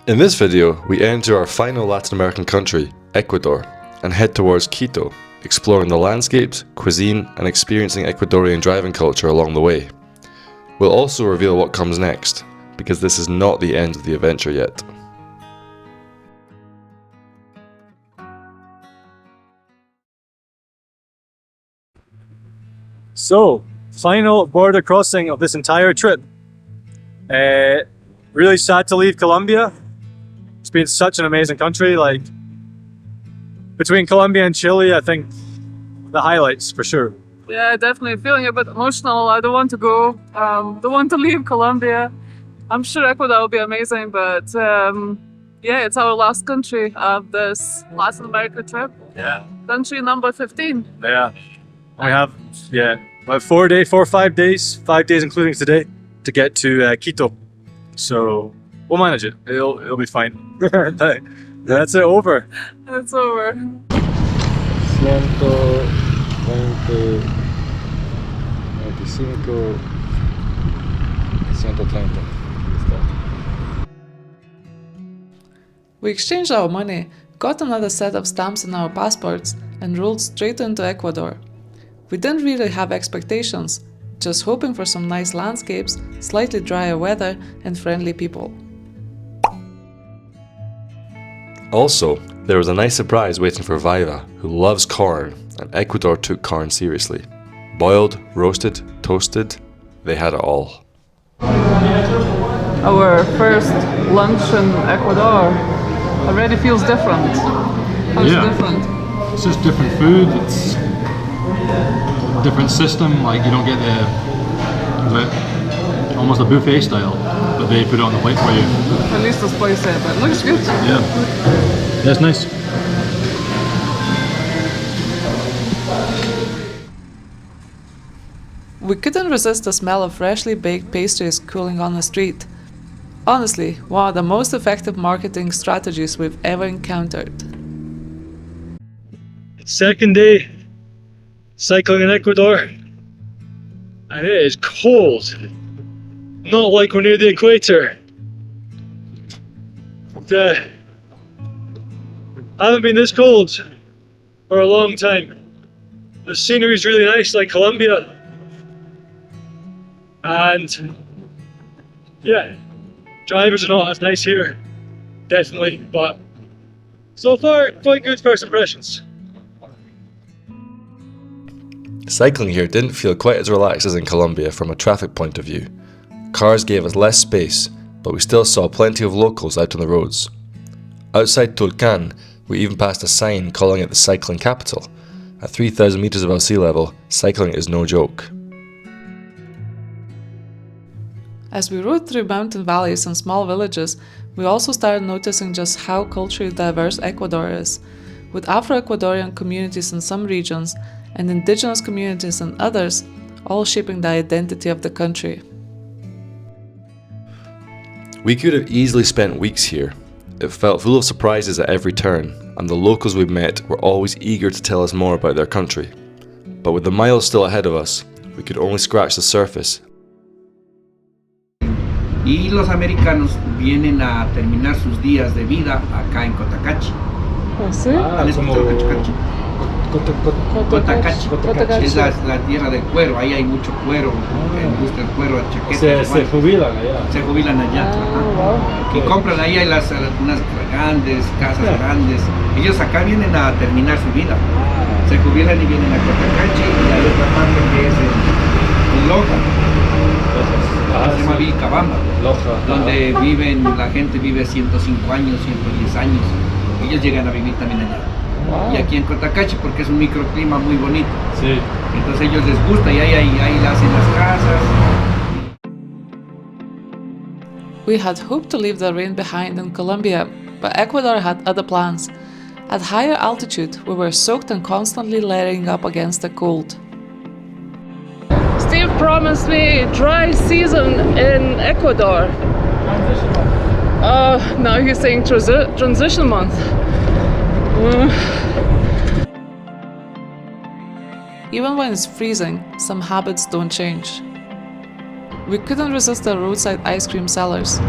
In this video, we enter our final Latin American country, Ecuador, and head towards Quito, exploring the landscapes, cuisine, and experiencing Ecuadorian driving culture along the way. We'll also reveal what comes next, because this is not the end of the adventure yet. So, final border crossing of this entire trip. Really sad to leave Colombia. It's been such an amazing country. Like, between Colombia and Chile, I think the highlights for sure. Yeah, definitely feeling a bit emotional. I don't want to go. Don't want to leave Colombia. I'm sure Ecuador will be amazing, but yeah, it's our last country of this Latin America trip. Yeah. Country number 15. Yeah. We have, about 4 or 5 days, 5 days including today, to get to Quito. So we'll manage it. It'll be fine. That's it, over. It's over. 120, 95, 130. We exchanged our money, got another set of stamps in our passports, and rolled straight into Ecuador. We didn't really have expectations, just hoping for some nice landscapes, slightly drier weather, and friendly people. Also, there was a nice surprise waiting for Viva, who loves corn, and Ecuador took corn seriously. Boiled, roasted, toasted, they had it all. Our first lunch in Ecuador already feels different. How's it different? It's just different food. It's a different system. Like, you don't get almost a buffet style, but they put it on the plate for you. At least this place said, but it looks good. Yeah, that's nice. We couldn't resist the smell of freshly baked pastries cooling on the street. Honestly, one of the most effective marketing strategies we've ever encountered. Second day cycling in Ecuador, and it is cold. Not like we're near the equator. I haven't been this cold for a long time. The scenery is really nice, like Colombia. And yeah, drivers are not as nice here, definitely, but so far, quite good first impressions. Cycling here didn't feel quite as relaxed as in Colombia from a traffic point of view. Cars gave us less space, but we still saw plenty of locals out on the roads. Outside Tulcan, we even passed a sign calling it the cycling capital. At 3,000 meters above sea level, cycling is no joke. As we rode through mountain valleys and small villages, we also started noticing just how culturally diverse Ecuador is, with Afro-Ecuadorian communities in some regions and indigenous communities in others, all shaping the identity of the country. We could have easily spent weeks here. It felt full of surprises at every turn, and the locals we met were always eager to tell us more about their country. But with the miles still ahead of us, we could only scratch the surface. Y los americanos vienen a terminar sus días de vida acá en Cotacachi. ¿Sí? ¿Han escuchado Cotacachi? Cotacachi es la tierra del cuero. Ahí hay mucho cuero, industria del cuero, chaquetas. Se jubilan allá. Se jubilan allá. Wow. Y compran ahí, hay unas grandes, casas grandes. Ellos acá vienen a terminar su vida. Se jubilan y vienen a Cotacachi, y hay otra parte que es en Loja. Se llama Vilcabamba, donde la gente vive 105 años, 110 años. Ellos llegan a vivir también allá. Wow. Y aquí en Cotacachi, porque es un microclima muy bonito. Sí. Entonces a ellos les gusta y ahí hacen las casas. We had hoped to leave the rain behind in Colombia, but Ecuador had other plans. At higher altitude, we were soaked and constantly layering up against the cold. Steve promised me a dry season in Ecuador. Now he's saying transition month. Even when it's freezing, some habits don't change. We couldn't resist the roadside ice cream sellers.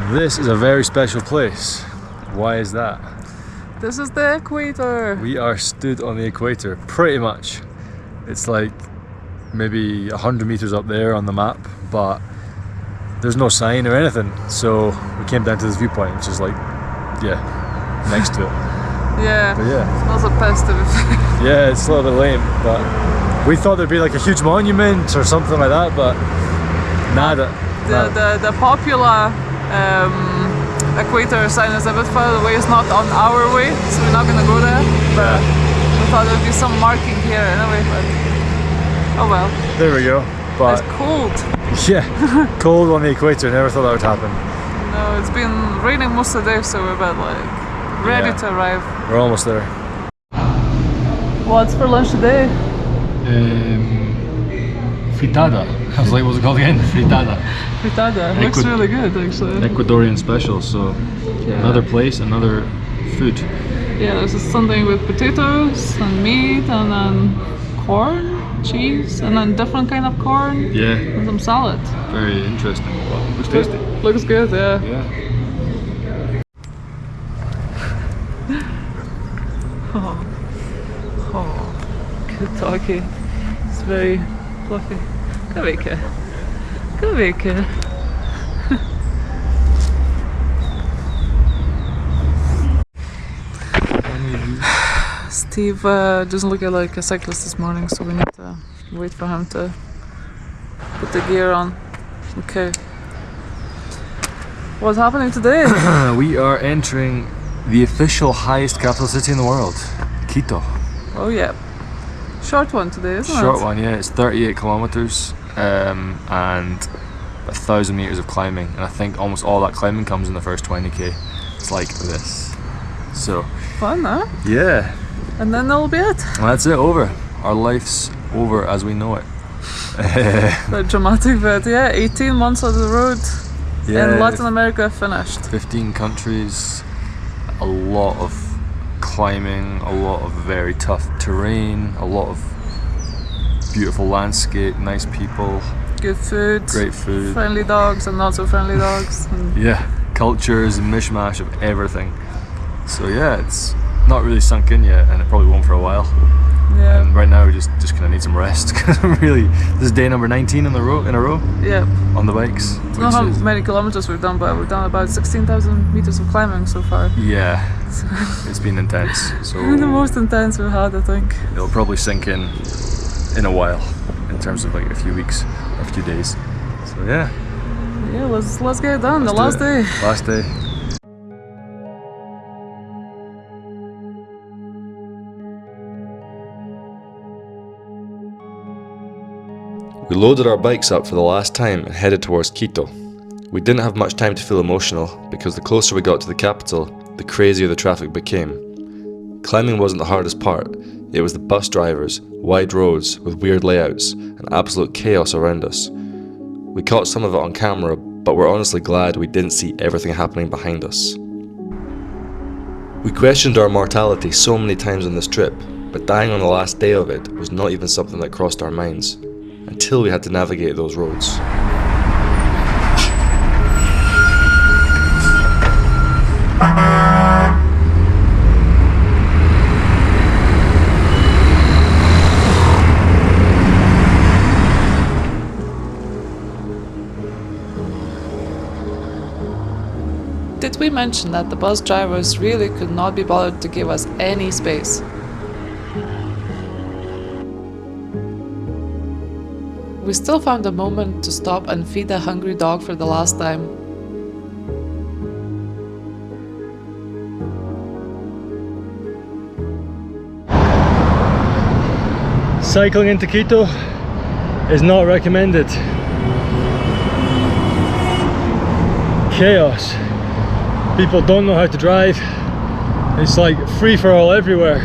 This is a very special place. Why is that? This is the equator. We are stood on the equator, pretty much. It's like maybe 100 meters up there on the map, but there's no sign or anything. So we came down to this viewpoint, which is like, yeah, next to it. Yeah. But yeah. Smells of pesto. Yeah, it's a little bit lame, but we thought there'd be like a huge monument or something like that, but nada. The popular equator sign is a bit further away. It's not on our way, so we're not gonna go there. But we thought there'd be some marking here anyway. But oh well. There we go. But it's cold. yeah, cold on the equator. Never thought that would happen. No, it's been raining most of the day, so we're about like ready to arrive. We're almost there. What's for lunch today? Fritada. I was like, what's it called again? Fritada. Fritada. Looks really good, actually. Ecuadorian special. So another place, another food. Yeah, there's something with potatoes and meat and then corn, cheese, and then different kind of corn. Yeah. And some salad. Very interesting. Well, looks tasty. Looks good, yeah. Yeah. Good talkie. It's very fluffy. Kom wekken. Kom wekken. Steve doesn't look like a cyclist this morning, so we need to wait for him to put the gear on. Okay. What's happening today? We are entering the official highest capital city in the world, Quito. Oh yeah. Short one today, isn't it? Short one, yeah. It's 38 kilometers and 1,000 meters of climbing, and I think almost all that climbing comes in the first 20k. It's like this. So fun, huh? yeah. And then that'll be it. And that's it. Over. Our life's over as we know it. Quite dramatic, but yeah, 18 months on the road in Latin America finished. 15 countries, a lot of climbing, a lot of very tough terrain, a lot of beautiful landscape, nice people, good food, great food, friendly dogs and not so friendly dogs. And yeah, cultures, mishmash of everything. So yeah, it's not really sunk in yet, and it probably won't for a while. Yeah. And right now we're just gonna need some rest because this is day number 19 in a row. Yeah. On the bikes. I don't know how many kilometers we've done, but we've done about 16,000 meters of climbing so far. Yeah. It's been intense. So the most intense we've had, I think. It'll probably sink in a while, in terms of like a few weeks or a few days. So yeah. Yeah, let's get it done. Let's the last day. Last day. We loaded our bikes up for the last time and headed towards Quito. We didn't have much time to feel emotional because the closer we got to the capital, the crazier the traffic became. Climbing wasn't the hardest part, it was the bus drivers, wide roads with weird layouts, and absolute chaos around us. We caught some of it on camera, but we're honestly glad we didn't see everything happening behind us. We questioned our mortality so many times on this trip, but dying on the last day of it was not even something that crossed our minds, until we had to navigate those roads. Did we mention that the bus drivers really could not be bothered to give us any space? We still found a moment to stop and feed a hungry dog for the last time. Cycling into Quito is not recommended. Chaos. People don't know how to drive. It's like free for all everywhere.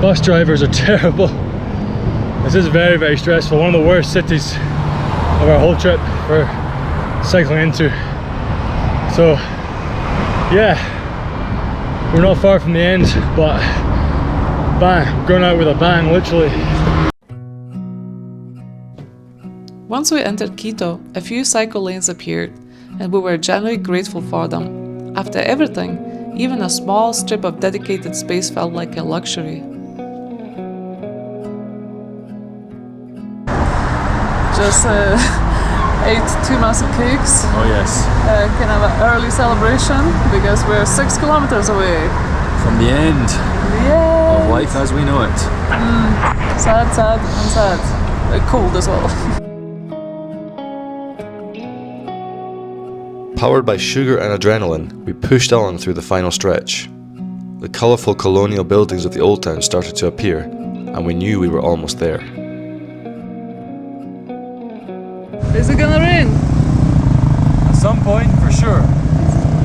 Bus drivers are terrible. This is very, very stressful. One of the worst cities of our whole trip for cycling into. So yeah, we're not far from the end, but bang, we're going out with a bang, literally. Once we entered Quito, a few cycle lanes appeared, and we were genuinely grateful for them. After everything, even a small strip of dedicated space felt like a luxury. Just ate 2 massive cakes. Oh yes. Kind of an early celebration because we're 6 kilometers away. From the end Yeah. of life as we know it. Sad, sad, and sad. Cold as well. Powered by sugar and adrenaline, we pushed on through the final stretch. The colourful colonial buildings of the old town started to appear, and we knew we were almost there. Is it gonna rain? At some point, for sure.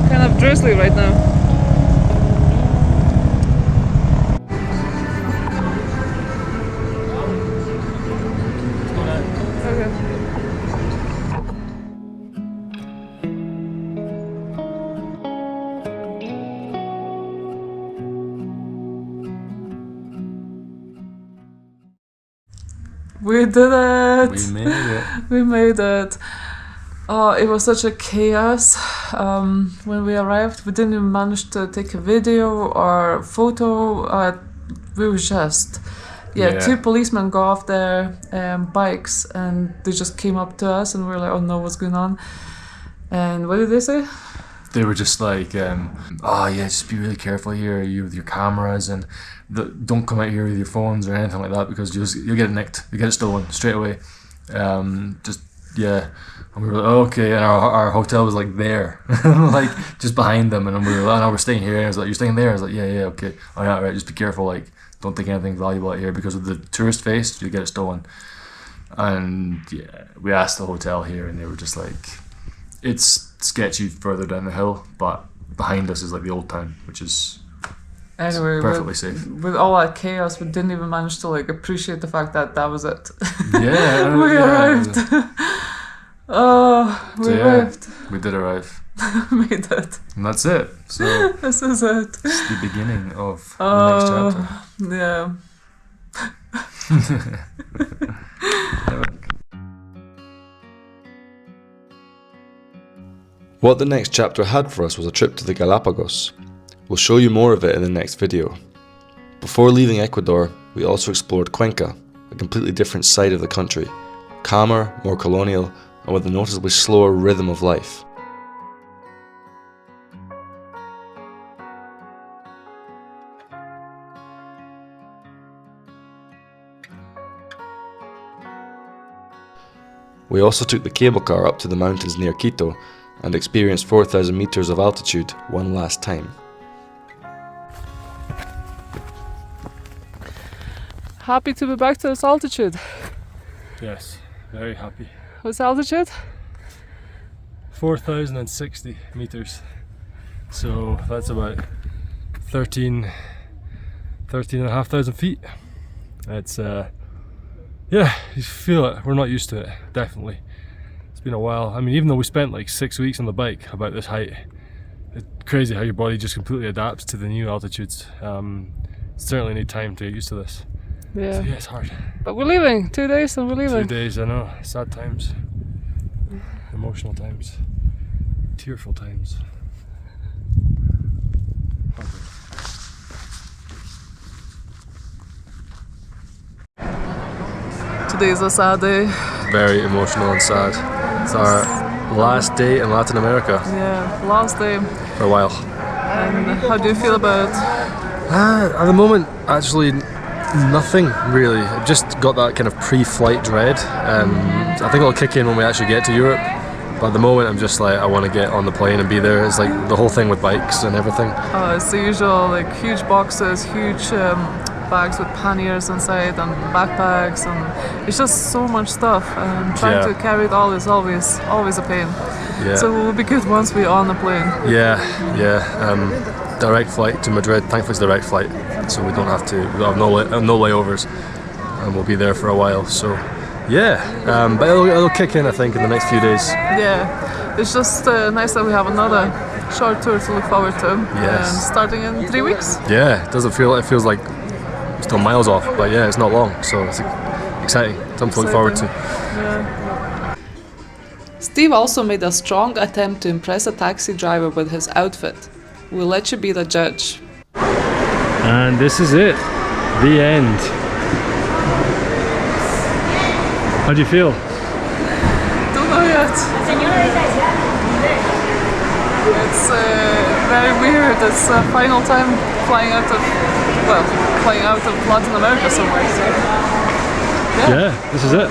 Kind of drizzly right now. Okay. We did it! We made it. We made it. Oh, it was such a chaos. When we arrived, we didn't even manage to take a video or photo. We were just, Yeah. 2 policemen got off their bikes and they just came up to us and we were like, oh no, what's going on? And what did they say? They were just like, oh yeah, just be really careful here, you with your cameras, and don't come out here with your phones or anything like that because you'll get it nicked, you get it stolen straight away. Yeah, and we were like, oh, okay, and our hotel was like there, like just behind them, and we were like, oh no, we're staying here. And I was like, you're staying there? I was like, yeah, okay. Oh yeah, right, just be careful, like don't take anything valuable out here because of the tourist face, you get it stolen. And yeah, we asked the hotel here, and they were just like, it's sketchy further down the hill, but behind us is like the old town, which is Anyway, perfectly safe. With all that chaos, we didn't even manage to like appreciate the fact that that was it. Yeah, we arrived. Oh, we arrived. We did arrive, Made it. and that's it. So This is it. it's the beginning of the next chapter. Yeah. What the next chapter had for us was a trip to the Galapagos. We'll show you more of it in the next video. Before leaving Ecuador, we also explored Cuenca, a completely different side of the country, calmer, more colonial, and with a noticeably slower rhythm of life. We also took the cable car up to the mountains near Quito and experienced 4,000 meters of altitude one last time. Happy to be back to this altitude. Yes, very happy. What's altitude? 4,060 meters. So that's about 13,500 feet. It's yeah, you feel it. We're not used to it, definitely. It's been a while. I mean, even though we spent like 6 weeks on the bike about this height, it's crazy how your body just completely adapts to the new altitudes. Certainly need time to get used to this. Yeah. So yeah, it's hard. But we're leaving. 2 days and we're 2 leaving. days, I know. Sad times. Emotional times. Tearful times. Today is a sad day. Very emotional and sad. It's our last day in Latin America Yeah, last day. for a while. And how do you feel about? At the moment, actually, nothing really. I've just got that kind of pre-flight dread. I think it'll kick in when we actually get to Europe. But at the moment, I'm just like, I want to get on the plane and be there. It's like the whole thing with bikes and everything. It's the usual, like huge boxes, huge bags with panniers inside and backpacks, and it's just so much stuff. And trying to carry it all is always a pain. Yeah. So it will be good once we're on the plane. Yeah. Direct flight to Madrid. Thankfully, it's a direct flight, so we don't have to. We have no layovers, and we'll be there for a while. So, yeah. But it'll kick in, I think, in the next few days. Yeah, it's just nice that we have another short tour to look forward to. Yes. Starting in 3 weeks. Yeah. It feels like it's still miles off, but yeah, it's not long, so it's exciting. Something to look forward to. Yeah. Steve also made a strong attempt to impress a taxi driver with his outfit. We'll let you be the judge. And this is it. The end. How do you feel? Don't know yet. It's very weird. It's the final time flying out of Latin America somewhere. So, Yeah, this is it.